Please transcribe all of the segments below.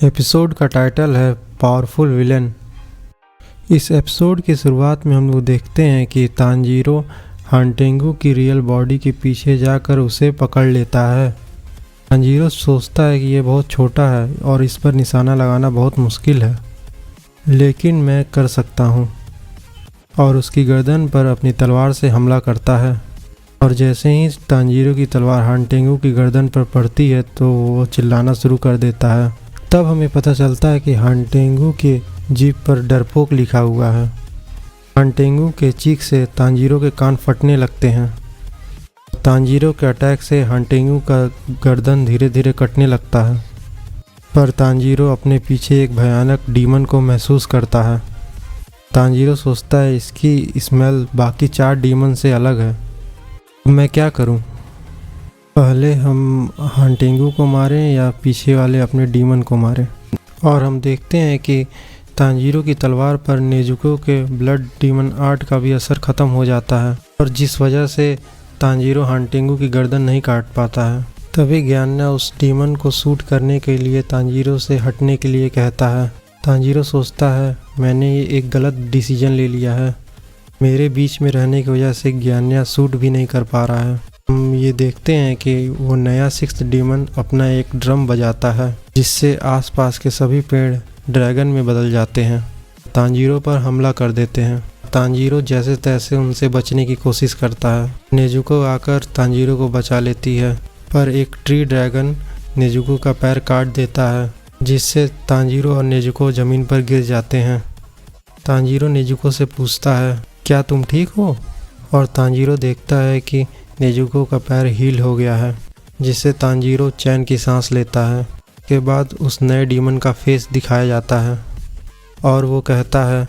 Episode का title है powerful villain. इस एपिसोड की शुरुआत में हम लोग देखते हैं कि तांजीरो हांटेंगू की रियल बॉडी के पीछे जाकर उसे पकड़ लेता है। तांजीरो सोचता है कि यह बहुत छोटा है और इस पर निशाना लगाना बहुत मुश्किल है, लेकिन मैं कर सकता हूँ, और उसकी गर्दन पर अपनी तलवार से हमला करता है। और जैसे ही तांजीरो की तलवार हांटेंगू की गर्दन पर पड़ती है तो वो चिल्लाना शुरू कर देता है। तब हमें पता चलता है कि हांटेंगू के जीभ पर डरपोक लिखा हुआ है। हांटेंगू के चीख से तांजीरो के कान फटने लगते हैं। तांजीरो के अटैक से हांटेंगू का गर्दन धीरे धीरे कटने लगता है, पर तांजीरो अपने पीछे एक भयानक डीमन को महसूस करता है। तांजीरो सोचता है इसकी स्मेल बाकी 4 डीमन से अलग है। मैं क्या करूं? पहले हम हांटेंगू को मारें या पीछे वाले अपने डीमन को मारें? और हम देखते हैं कि तांजीरो की तलवार पर नेजुको के ब्लड डीमन आर्ट का भी असर ख़त्म हो जाता है, और जिस वजह से तांजीरो हांटेंगू की गर्दन नहीं काट पाता है। तभी ज्ञान्या उस डीमन को शूट करने के लिए तांजीरो से हटने के लिए कहता है। तांजीरो सोचता है मैंने ये एक गलत डिसीजन ले लिया है। मेरे बीच में रहने की वजह से ज्ञान्या शूट भी नहीं कर पा रहा है। हम ये देखते हैं कि वो नया 6th डीमन अपना एक ड्रम बजाता है, जिससे आसपास के सभी पेड़ ड्रैगन में बदल जाते हैं। तांजीरो पर हमला कर देते हैं। तांजीरो जैसे तैसे उनसे बचने की कोशिश करता है। नेजुको आकर तांजीरो को बचा लेती है, पर एक ट्री ड्रैगन नेजुको का पैर काट देता है, जिससे तांजीरो और नेजुको ज़मीन पर गिर जाते हैं। तांजीरो नेजुको से पूछता है क्या तुम ठीक हो? और तांजीरो देखता है कि नेजुको का पैर हील हो गया है, जिससे तांजीरो चैन की सांस लेता है। के बाद उस नए डीमन का फेस दिखाया जाता है और वो कहता है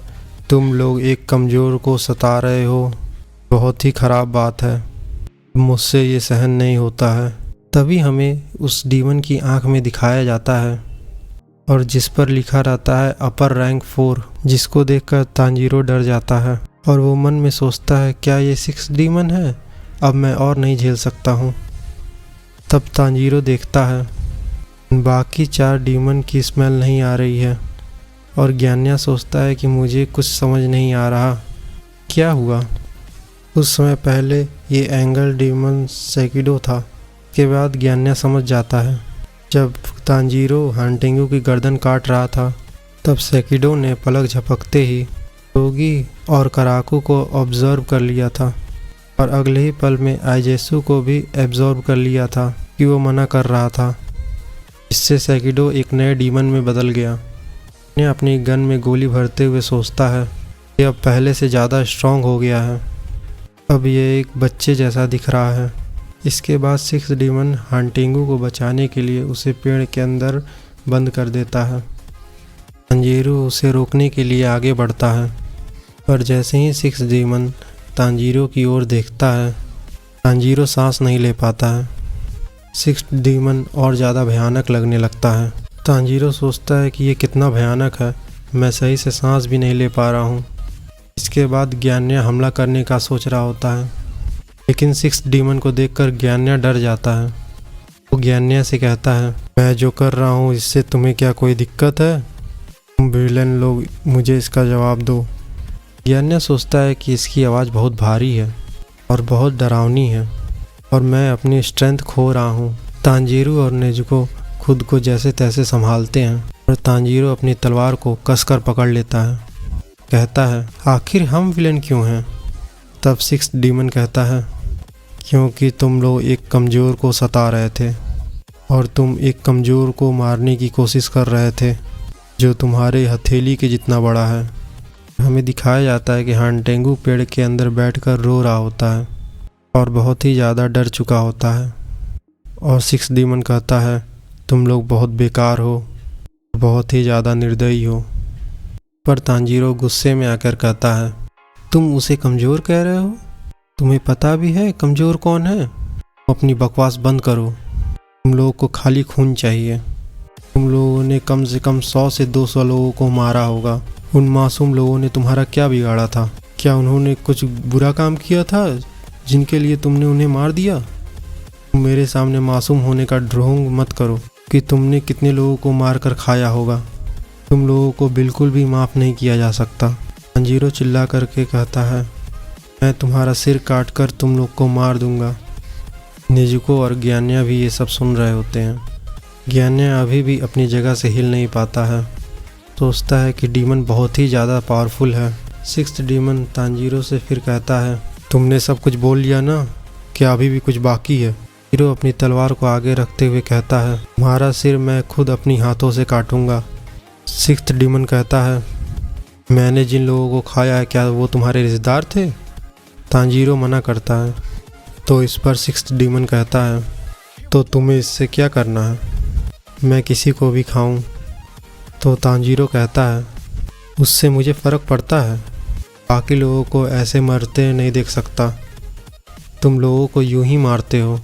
तुम लोग एक कमज़ोर को सता रहे हो, बहुत ही ख़राब बात है, मुझसे ये सहन नहीं होता है। तभी हमें उस डीमन की आंख में दिखाया जाता है, और जिस पर लिखा रहता है अपर रैंक 4, जिसको देखकर तांजीरो डर जाता है और वो मन में सोचता है क्या ये 6 डीमन है? अब मैं और नहीं झेल सकता हूँ। तब तांजीरो देखता है बाकी 4 डीमन की स्मेल नहीं आ रही है, और ज्ञान्या सोचता है कि मुझे कुछ समझ नहीं आ रहा क्या हुआ। कुछ समय पहले ये एंगल डीमन सेकिडो था। के बाद ज्ञान्या समझ जाता है जब तांजीरो हांटेंगू की गर्दन काट रहा था, तब सेकिडो ने पलक झपकते ही रोगी और कराकू को ऑब्जर्व कर लिया था, और अगले ही पल में आइजेसु को भी एब्जॉर्ब कर लिया था कि वो मना कर रहा था। इससे सेकिडो एक नए डीमन में बदल गया। ने अपनी गन में गोली भरते हुए सोचता है कि अब पहले से ज़्यादा स्ट्रांग हो गया है, अब ये एक बच्चे जैसा दिख रहा है। इसके बाद 6 डीमन हांटेंगू को बचाने के लिए उसे पेड़ के अंदर बंद कर देता है। तांजीरो उसे रोकने के लिए आगे बढ़ता है, पर जैसे ही 6 डीमन तांजीरो की ओर देखता है, तांजीरो सांस नहीं ले पाता है। 6 डीमन और ज़्यादा भयानक लगने लगता है। तांजीरो सोचता है कि ये कितना भयानक है, मैं सही से सांस भी नहीं ले पा रहा हूँ। इसके बाद ज्ञान्या हमला करने का सोच रहा होता है, लेकिन 6 डीमन को देखकर ज्ञान्या डर जाता है। वो ज्ञान्या से कहता है मैं जो कर रहा हूँ इससे तुम्हें क्या कोई दिक्कत है? तुम विलेन लोग मुझे इसका जवाब दो। ज्ञान्या सोचता है कि इसकी आवाज़ बहुत भारी है और बहुत डरावनी है, और मैं अपनी स्ट्रेंथ खो रहा हूँ। तांजीरो और नेजुको खुद को जैसे तैसे संभालते हैं, और तांजीरो अपनी तलवार को कसकर पकड़ लेता है। कहता है आखिर हम विलेन क्यों हैं? तब 6 डीमन कहता है क्योंकि तुम लोग एक कमज़ोर को सता रहे थे, और तुम एक कमज़ोर को मारने की कोशिश कर रहे थे जो तुम्हारे हथेली के जितना बड़ा है। हमें दिखाया जाता है कि हांटेंगू पेड़ के अंदर बैठकर रो रहा होता है और बहुत ही ज़्यादा डर चुका होता है, और 6 डीमन कहता है तुम लोग बहुत बेकार हो, बहुत ही ज़्यादा निर्दयी हो। पर तांजीरो गुस्से में आकर कहता है तुम उसे कमज़ोर कह रहे हो? तुम्हें पता भी है कमज़ोर कौन है? अपनी बकवास बंद करो। तुम लोगों को खाली खून चाहिए। तुम लोगों ने कम से कम 100 से 200 लोगों को मारा होगा। उन मासूम लोगों ने तुम्हारा क्या बिगाड़ा था? क्या उन्होंने कुछ बुरा काम किया था जिनके लिए तुमने उन्हें मार दिया? तुम मेरे सामने मासूम होने का ढोंग मत करो। कि तुमने कितने लोगों को मार कर खाया होगा। तुम लोगों को बिल्कुल भी माफ़ नहीं किया जा सकता। तांजीरो चिल्ला करके कहता है, मैं तुम्हारा सिर काट कर तुम लोग को मार दूंगा। नेजुको और ज्ञान्या भी ये सब सुन रहे होते हैं। ज्ञान्या अभी भी अपनी जगह से हिल नहीं पाता है। सोचता है कि डीमन बहुत ही ज़्यादा पावरफुल है। सिक्स्थ डीमन तांजीरो से फिर कहता है, तुमने सब कुछ बोल लिया ना, क्या अभी भी कुछ बाकी है? हीरो अपनी तलवार को आगे रखते हुए कहता है, तुम्हारा सिर मैं खुद अपनी हाथों से काटूंगा। सिक्स्थ डीमन कहता है, मैंने जिन लोगों को खाया है क्या वो तुम्हारे रिश्तेदार थे? तांजीरो मना करता है। तो इस पर सिक्स्थ डीमन कहता है, तो तुम्हें इससे क्या करना है? मैं किसी को भी खाऊं? तो तांजीरो कहता है, उससे मुझे फ़र्क पड़ता है। बाकी लोगों को ऐसे मरते नहीं देख सकता। तुम लोगों को यूं ही मारते हो।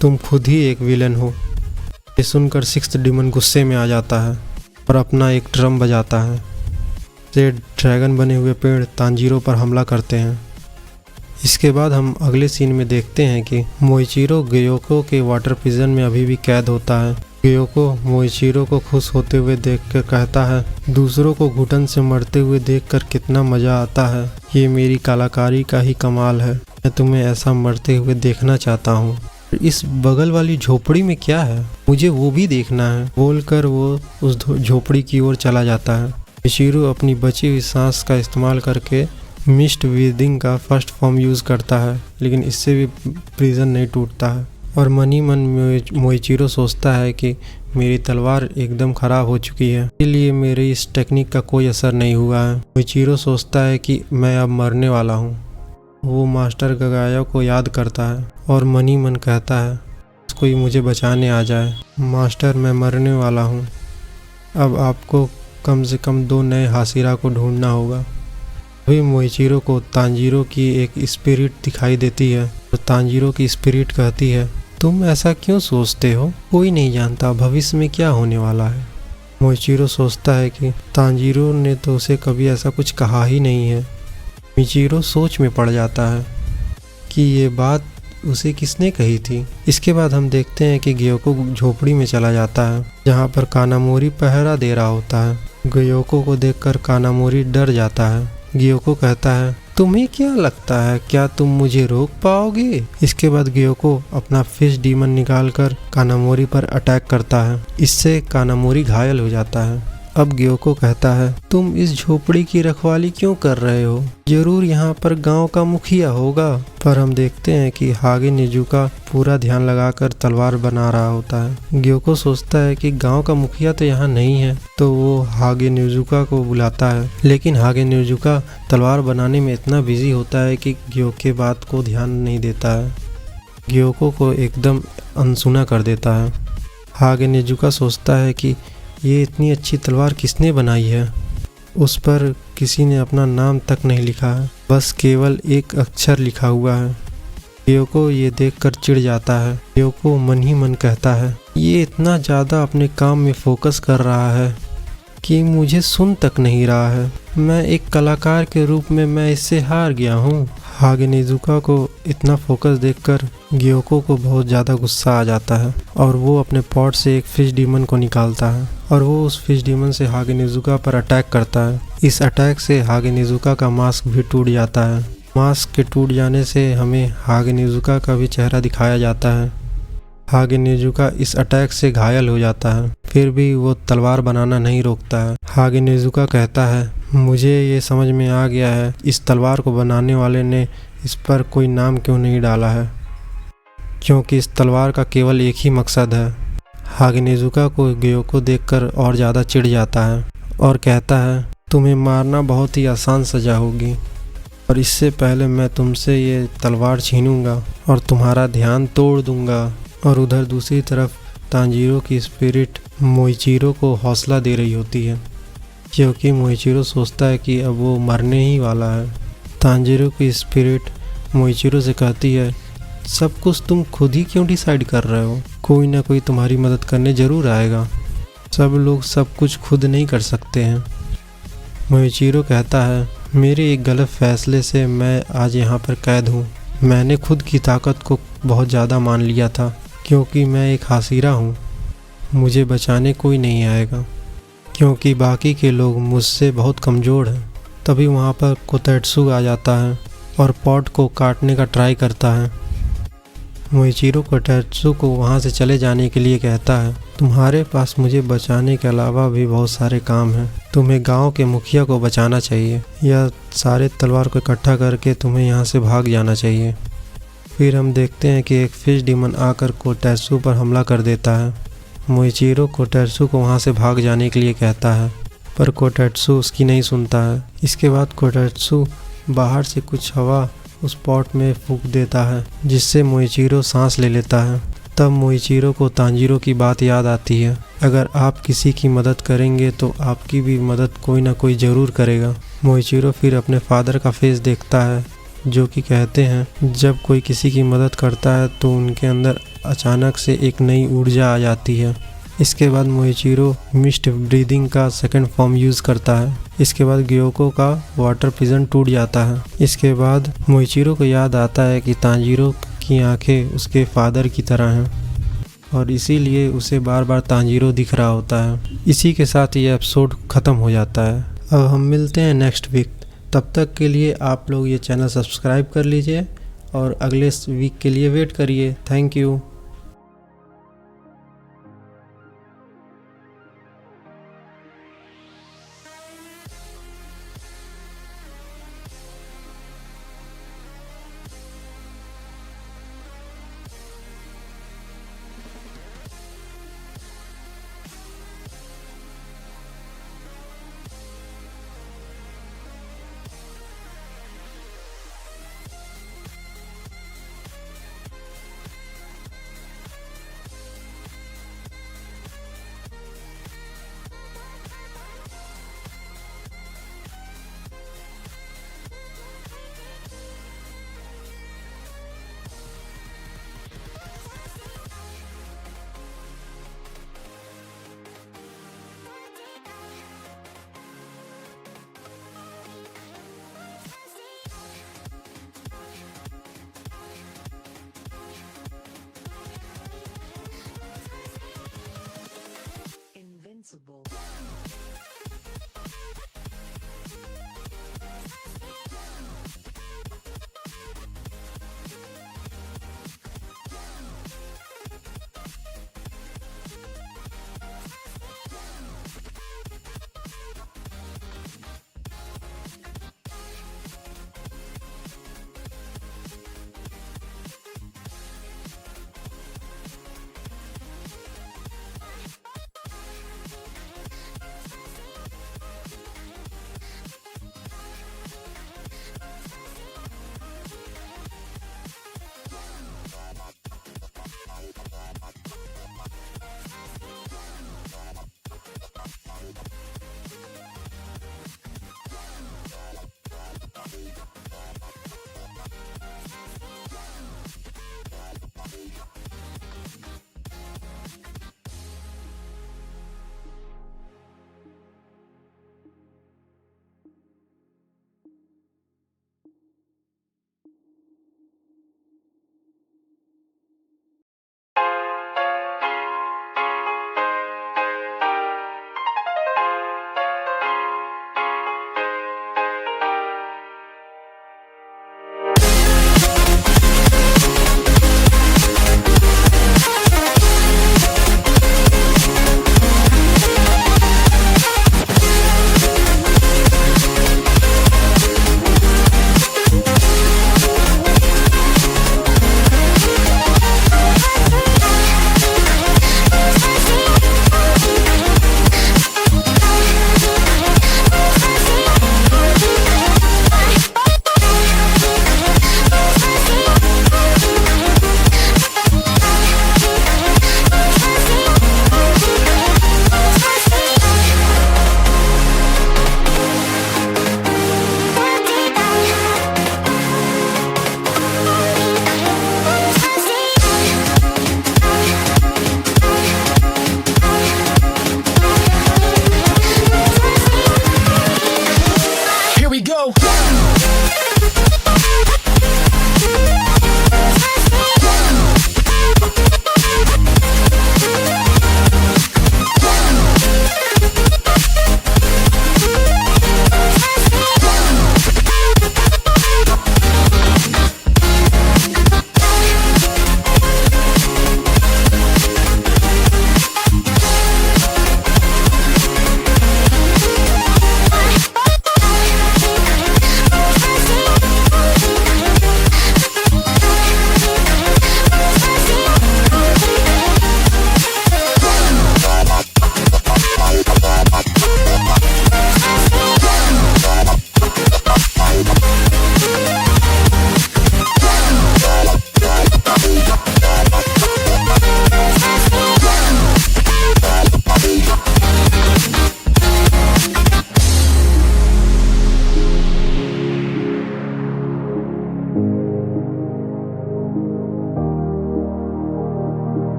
तुम खुद ही एक विलन हो। ये सुनकर सिक्स्थ डीमन गुस्से में आ जाता है और अपना एक ड्रम बजाता है। से ड्रैगन बने हुए पेड़ तांजीरो पर हमला करते हैं। इसके बाद हम अगले सीन में देखते हैं कि मोइचिरो ग्योको के वाटर प्रिजन में अभी भी कैद होता है। ग्योको मोइचिरो को खुश होते हुए देखकर कहता है, दूसरों को घुटन से मरते हुए देखकर कितना मज़ा आता है। ये मेरी कलाकारी का ही कमाल है। मैं तुम्हें ऐसा मरते हुए देखना चाहता हूँ। इस बगल वाली झोपड़ी में क्या है, मुझे वो भी देखना है। बोलकर वो उस झोपड़ी की ओर चला जाता है। मोइचिरो अपनी बची हुई सांस का इस्तेमाल करके मिस्ट ब्रीदिंग का फर्स्ट फॉर्म यूज़ करता है, लेकिन इससे भी प्रिजन नहीं टूटता है। और मन ही मन मोइचिरो सोचता है कि मेरी तलवार एकदम ख़राब हो चुकी है, इसलिए मेरी इस टेक्निक का कोई असर नहीं हुआ है। मोइचिरो सोचता है कि मैं अब मरने वाला हूँ। वो मास्टर गगाया को याद करता है और मन ही मन कहता है, कोई मुझे बचाने आ जाए। मास्टर, मैं मरने वाला हूँ। अब आपको कम से कम 2 नए हासिरा को ढूंढना होगा। अभी मोइचिरो को तांजीरो की एक स्पिरिट दिखाई देती है और तांजीरो की स्पिरिट कहती है, तुम ऐसा क्यों सोचते हो? कोई नहीं जानता भविष्य में क्या होने वाला है। मोइचिरो सोचता है कि तांजीरो ने तो उसे कभी ऐसा कुछ कहा ही नहीं है। मोइचिरो सोच में पड़ जाता है कि ये बात उसे किसने कही थी। इसके बाद हम देखते हैं कि ग्योको झोपड़ी में चला जाता है, जहाँ पर कानामोरी पहरा दे रहा होता है। ग्योको को देखकर कानामोरी डर जाता है। ग्योको कहता है, तुम्हें क्या लगता है, क्या तुम मुझे रोक पाओगे? इसके बाद ग्योको अपना फिश डीमन निकालकर कानामोरी पर अटैक करता है। इससे कानामोरी घायल हो जाता है। अब ग्योको कहता है, तुम इस झोपड़ी की रखवाली क्यों कर रहे हो? जरूर यहाँ पर गांव का मुखिया होगा। पर हम देखते हैं कि हागे निजुका पूरा ध्यान लगाकर तलवार बना रहा होता है। ग्योको सोचता है कि गांव का मुखिया तो यहाँ नहीं है, तो वो हागे निजुका को बुलाता है। लेकिन हागे निजुका तलवार बनाने में इतना बिजी होता है कि ग्योको के बात को ध्यान नहीं देता है। ग्योको को एकदम अनसुना कर देता है। हागे निजुका सोचता है कि ये इतनी अच्छी तलवार किसने बनाई है? उस पर किसी ने अपना नाम तक नहीं लिखा है, बस केवल एक अक्षर लिखा हुआ है। ग्योको ये देखकर चिढ़ जाता है। ग्योको मन ही मन कहता है, ये इतना ज़्यादा अपने काम में फोकस कर रहा है कि मुझे सुन तक नहीं रहा है। मैं एक कलाकार के रूप में मैं इससे हार गया हूँ। हागे निजुका को इतना फोकस देखकर ग्योको को बहुत ज़्यादा गुस्सा आ जाता है और वो अपने पॉट से एक फिश डीमन को निकालता है और वो उस फिश डीमन से हागे निजुका पर अटैक करता है। इस अटैक से हागे निजुका का मास्क भी टूट जाता है। मास्क के टूट जाने से हमें हागे निजुका का भी चेहरा दिखाया जाता है। हागे निजुका इस अटैक से घायल हो जाता है, फिर भी वो तलवार बनाना नहीं रोकता है। हागे निजुका कहता है, मुझे ये समझ में आ गया है इस तलवार को बनाने वाले ने इस पर कोई नाम क्यों नहीं डाला है, क्योंकि इस तलवार का केवल एक ही मकसद है। हागे निजुका को ग्योको देखकर और ज़्यादा चिढ़ जाता है और कहता है, तुम्हें मारना बहुत ही आसान सजा होगी और इससे पहले मैं तुमसे ये तलवार छीनूंगा और तुम्हारा ध्यान तोड़ दूंगा। और उधर दूसरी तरफ तांजीरो की स्पिरिट मोइचिरो को हौसला दे रही होती है, क्योंकि मोइचिरो सोचता है कि अब वो मरने ही वाला है। तांजीरो की स्पिरिट मोइचिरो से कहती है, सब कुछ तुम खुद ही क्यों डिसाइड कर रहे हो? कोई ना कोई तुम्हारी मदद करने ज़रूर आएगा। सब लोग सब कुछ खुद नहीं कर सकते हैं। मोइचिरो कहता है, मेरे एक गलत फैसले से मैं आज यहाँ पर कैद हूँ। मैंने खुद की ताकत को बहुत ज़्यादा मान लिया था, क्योंकि मैं एक हासिरा हूँ। मुझे बचाने कोई नहीं आएगा क्योंकि बाकी के लोग मुझसे बहुत कमज़ोर हैं। तभी वहाँ पर कोतेत्सु आ जाता है और पॉट को काटने का ट्राई करता है। मोइचिरो कोतेत्सु को वहाँ से चले जाने के लिए कहता है, तुम्हारे पास मुझे बचाने के अलावा भी बहुत सारे काम हैं। तुम्हें गांव के मुखिया को बचाना चाहिए या सारे तलवार को इकट्ठा करके तुम्हें यहाँ से भाग जाना चाहिए। फिर हम देखते हैं कि एक फिश डीमन आकर कोतेत्सु पर हमला कर देता है। मोइचिरो कोतेत्सु को वहाँ से भाग जाने के लिए कहता है पर कोतेत्सु उसकी नहीं सुनता है। इसके बाद कोतेत्सु बाहर से कुछ हवा उस पॉट में फूंक देता है जिससे मोइचिरो सांस ले लेता है। तब मोइचिरो को तांजीरो की बात याद आती है, अगर आप किसी की मदद करेंगे तो आपकी भी मदद कोई ना कोई ज़रूर करेगा। मोइचिरो फिर अपने फादर का फेस देखता है जो कि कहते हैं जब कोई किसी की मदद करता है तो उनके अंदर अचानक से एक नई ऊर्जा आ जाती है। इसके बाद मोइचिरो मिस्ट ब्रीदिंग का सेकंड फॉर्म यूज़ करता है। इसके बाद ग्योको का वाटर प्रिजन टूट जाता है। इसके बाद मोइचिरो को याद आता है कि तांजीरो की आंखें उसके फादर की तरह हैं और इसीलिए उसे बार बार तांजीरो दिख रहा होता है। इसी के साथ ये एपिसोड ख़त्म हो जाता है। अब हम मिलते हैं नेक्स्ट वीक। तब तक के लिए आप लोग ये चैनल सब्सक्राइब कर लीजिए और अगले वीक के लिए वेट करिए। Thank you. Invincible.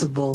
impossible.